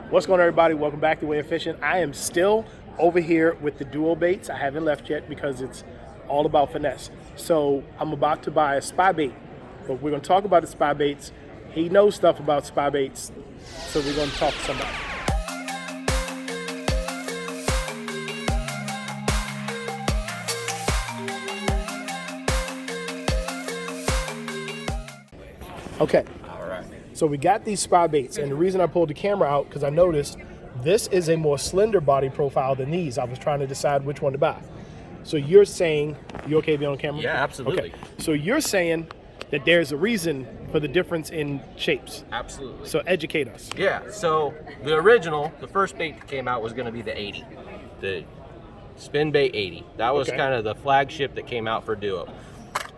What's going on, everybody? Welcome back to WAEofFishing. I am still over here with the dual baits. I haven't left yet because it's all about finesse. So I'm about to buy a spy bait, but we're going to talk about the spy baits. He knows stuff about spy baits, so we're going to talk to somebody. Okay. So we got these spy baits, and the reason I pulled the camera out because I noticed this is a more slender body profile than these. I was trying to decide which one to buy. So you're saying, you okay being on camera? Yeah, absolutely. Okay. So you're saying that there's a reason for the difference in shapes. Absolutely. So educate us. Yeah, so the original, the first bait that came out was going to be the 80, the Spinbait 80. That was kind of the flagship that came out for Duo.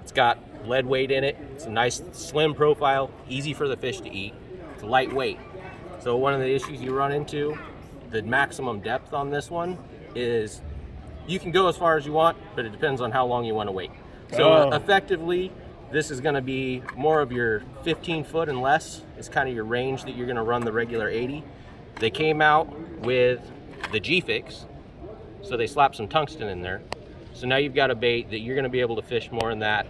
It's got lead weight in it. It's a nice slim profile, easy for the fish to eat. It's lightweight. So one of the issues you run into, the maximum depth on this one is you can go as far as you want, but it depends on how long you want to wait. So effectively, this is going to be more of your 15 foot and less is kind of your range that you're going to run the regular 80. They came out with the G-Fix, so they slapped some tungsten in there. So now you've got a bait that you're going to be able to fish more in that.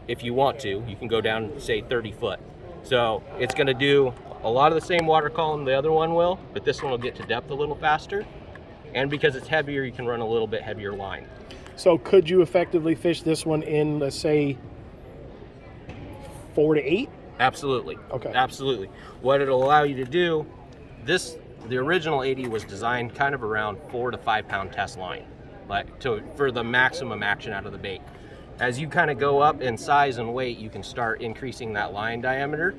If you want to, you can go down, say, 30 foot. So it's going to do a lot of the same water column the other one will, but this one will get to depth a little faster. And because it's heavier, you can run a little bit heavier line. So could you effectively fish this one in, let's say, 4 to 8? Absolutely. Okay. Absolutely. What it'll allow you to do, the original 80 was designed kind of around 4 to 5 pound test line, for the maximum action out of the bait. As you kind of go up in size and weight, you can start increasing that line diameter.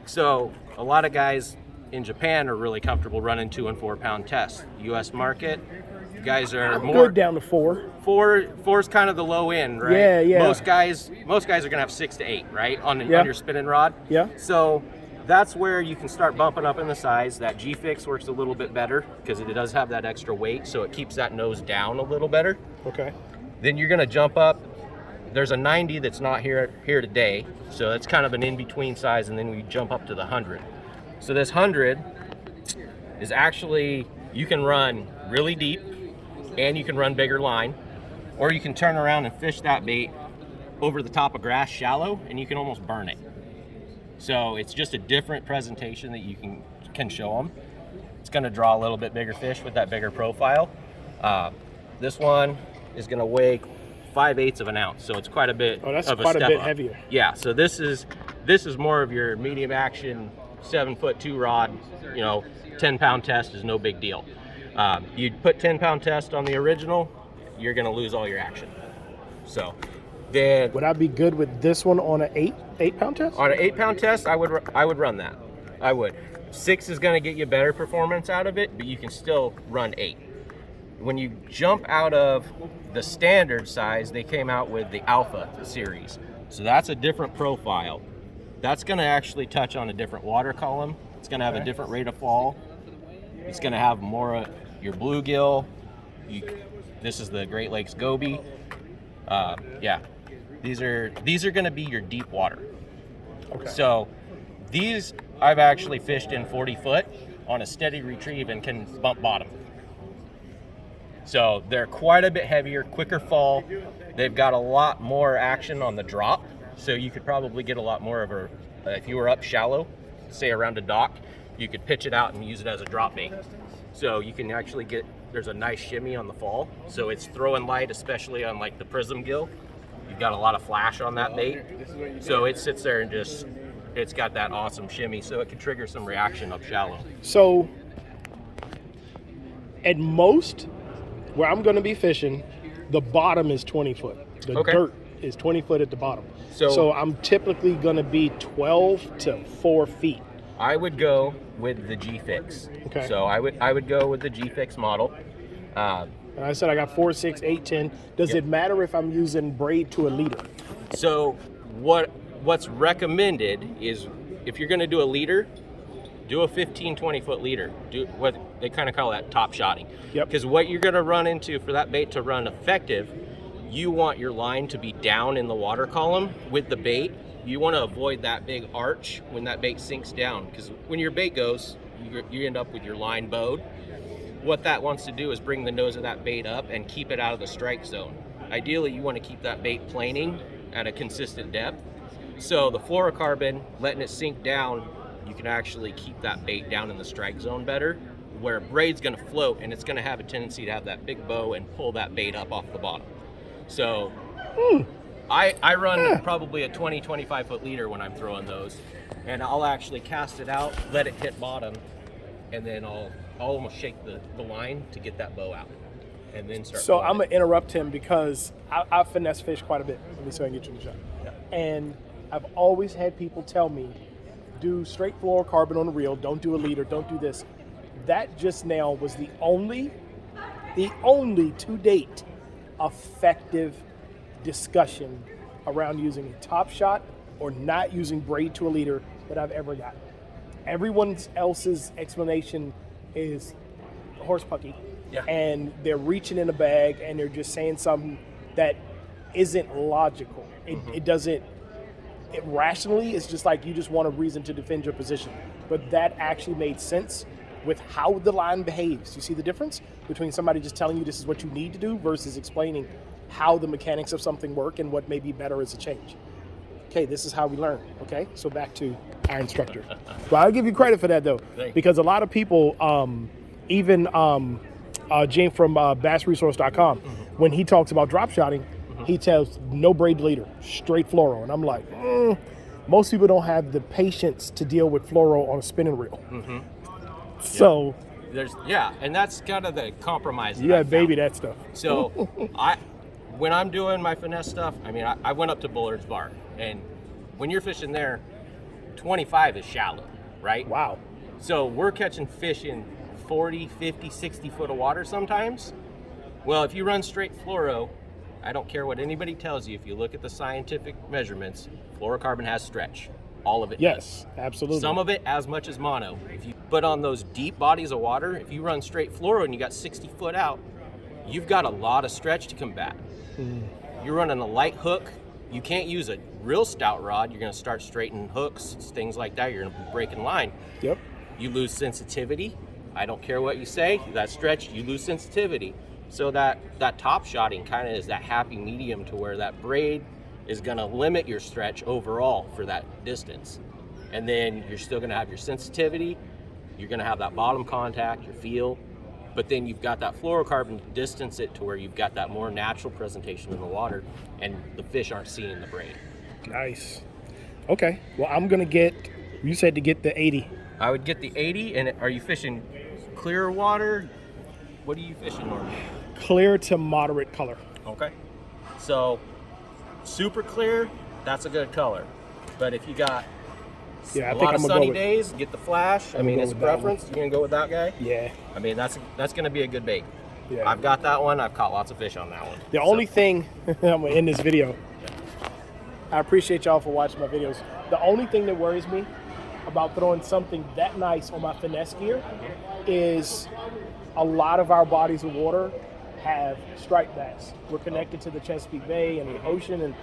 So a lot of guys in Japan are really comfortable running 2 and 4 pound tests. U.S. market, you guys are more good down to 4. 4 is kind of the low end, right? Yeah, yeah. Most guys are gonna have 6 to 8, right, on your spinning rod. Yeah. So that's where you can start bumping up in the size. That G-Fix works a little bit better because it does have that extra weight, so it keeps that nose down a little better. Okay. Then you're gonna jump up. There's a 90 that's not here today, so it's kind of an in-between size, and then we jump up to the 100. So this 100 is actually, you can run really deep, and you can run bigger line, or you can turn around and fish that bait over the top of grass shallow, and you can almost burn it. So it's just a different presentation that you can show them. It's going to draw a little bit bigger fish with that bigger profile. This one is going to weigh 5/8 of an ounce, so it's quite a bit. Oh, that's of quite a a bit up. heavier. Yeah, so this is more of your medium action 7'2" rod. 10 pound test is no big deal. You'd put 10 pound test on the original, you're going to lose all your action. So then, would I be good with this one on an 8 pound test? On an 8 pound test, I would run that. I would. 6 is going to get you better performance out of it, but you can still run 8. When you jump out of the standard size, they came out with the Alpha series. So that's a different profile. That's going to actually touch on a different water column. It's going to have a different rate of fall. It's going to have more your bluegill. This is the Great Lakes goby. Yeah, these are going to be your deep water. Okay. So these I've actually fished in 40 foot on a steady retrieve and can bump bottom. So they're quite a bit heavier, quicker fall. They've got a lot more action on the drop. So you could probably get a lot more of if you were up shallow, say around a dock, you could pitch it out and use it as a drop bait. So you can actually there's a nice shimmy on the fall. So it's throwing light, especially on like the prism gill. You've got a lot of flash on that bait. So it sits there and it's got that awesome shimmy. So it can trigger some reaction up shallow. So at most, where I'm going to be fishing, the bottom is 20 foot. The dirt is 20 foot at the bottom. So I'm typically going to be 12 to 4 feet. I would go with the G-Fix. Okay. So I would go with the G-Fix model. And I said I got 4, 6, 8, 10. Does it matter if I'm using braid to a leader? So what's recommended is if you're going to do a leader, do a 15, 20 foot leader. Do what they kind of call that top shotting. Yep. Because what you're going to run into for that bait to run effective, you want your line to be down in the water column with the bait. You want to avoid that big arch when that bait sinks down, because when your bait goes, you end up with your line bowed. What that wants to do is bring the nose of that bait up and keep it out of the strike zone. Ideally, you want to keep that bait planing at a consistent depth. So the fluorocarbon, letting it sink down, you can actually keep that bait down in the strike zone better, where braid's going to float and it's going to have a tendency to have that big bow and pull that bait up off the bottom. So I run probably a 20-25 foot leader when I'm throwing those, and I'll actually cast it out, let it hit bottom, and then I'll almost shake the line to get that bow out, and then start. So I'm gonna interrupt him because I finesse fish quite a bit. Let me see if I can get you the shot. Yeah. And I've always had people tell me, do straight fluorocarbon on the reel, don't do a leader, don't do this. That just now was the only to date effective discussion around using a top shot or not using braid to a leader that I've ever gotten. Everyone else's explanation is horse pucky, and they're reaching in a bag and they're just saying something that isn't logical. It doesn't. It rationally, it's just like you just want a reason to defend your position. But that actually made sense with how the line behaves. You see the difference between somebody just telling you this is what you need to do versus explaining how the mechanics of something work and what may be better as a change. Okay, this is how we learn. Okay, so back to our instructor. Well, I'll give you credit for that though, because a lot of people, even Gene from bassresource.com, when he talks about drop shotting, he tells no braid leader, straight fluoro. And I'm like, most people don't have the patience to deal with fluoro on a spinning reel. So and that's kind of the compromise. You got baby that stuff. So when I'm doing my finesse stuff, I mean, I went up to Bullard's Bar, and when you're fishing there, 25 is shallow, right? Wow. So we're catching fish in 40, 50, 60 foot of water sometimes. Well, if you run straight fluoro, I don't care what anybody tells you, if you look at the scientific measurements, fluorocarbon has stretch. All of it Yes, does. absolutely. Some of it as much as mono. But on those deep bodies of water, if you run straight fluoro and you got 60 foot out, you've got a lot of stretch to combat. You're running a light hook. You can't use a real stout rod. You're going to start straightening hooks, things like that. You're going to be breaking line. Yep. You lose sensitivity. I don't care what you say. That stretch, you lose sensitivity. So that top shotting kind of is that happy medium to where that braid is going to limit your stretch overall for that distance. And then you're still going to have your sensitivity. You're going to have that bottom contact, your feel. But then you've got that fluorocarbon to distance it to where you've got that more natural presentation in the water, and the fish aren't seeing the braid. Nice. Okay. Well, I'm going to get, you said to get the 80. I would get the 80, and are you fishing clear water? What are you fishing normally? Clear to moderate color. Okay. So super clear, that's a good color. But if you got a lot of sunny days, get the flash. I mean, it's a preference. You're gonna go with that guy? Yeah. I mean, that's gonna be a good bait. Yeah. I've got that one. I've caught lots of fish on that one. The only thing, I'm gonna end this video. I appreciate y'all for watching my videos. The only thing that worries me about throwing something that nice on my finesse gear is a lot of our bodies of water have striped bass. We're connected to the Chesapeake Bay and the ocean, and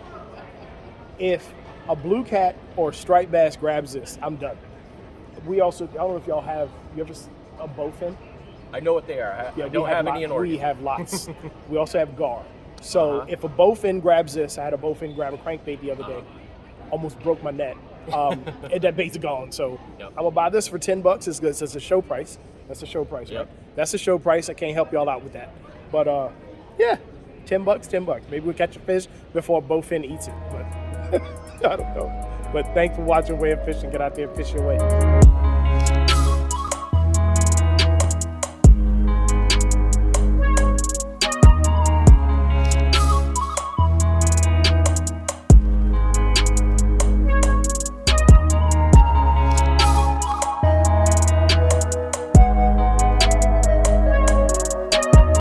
if a blue cat or striped bass grabs this, I'm done. We also, I don't know if y'all have, you ever a bowfin? I know what they are. I don't have any in Oregon. We have lots. We also have gar. So if a bowfin grabs this, I had a bowfin grab a crankbait the other day, almost broke my net. And that bait's gone. So I'm gonna buy this for $10. It's good. It's a show price. That's a show price, right? That's a show price. I can't help y'all out with that. But yeah, $10. Maybe we'll catch a fish before a bowfin eats it. But I don't know. But thanks for watching Way of Fishing. Get out there and fish your way.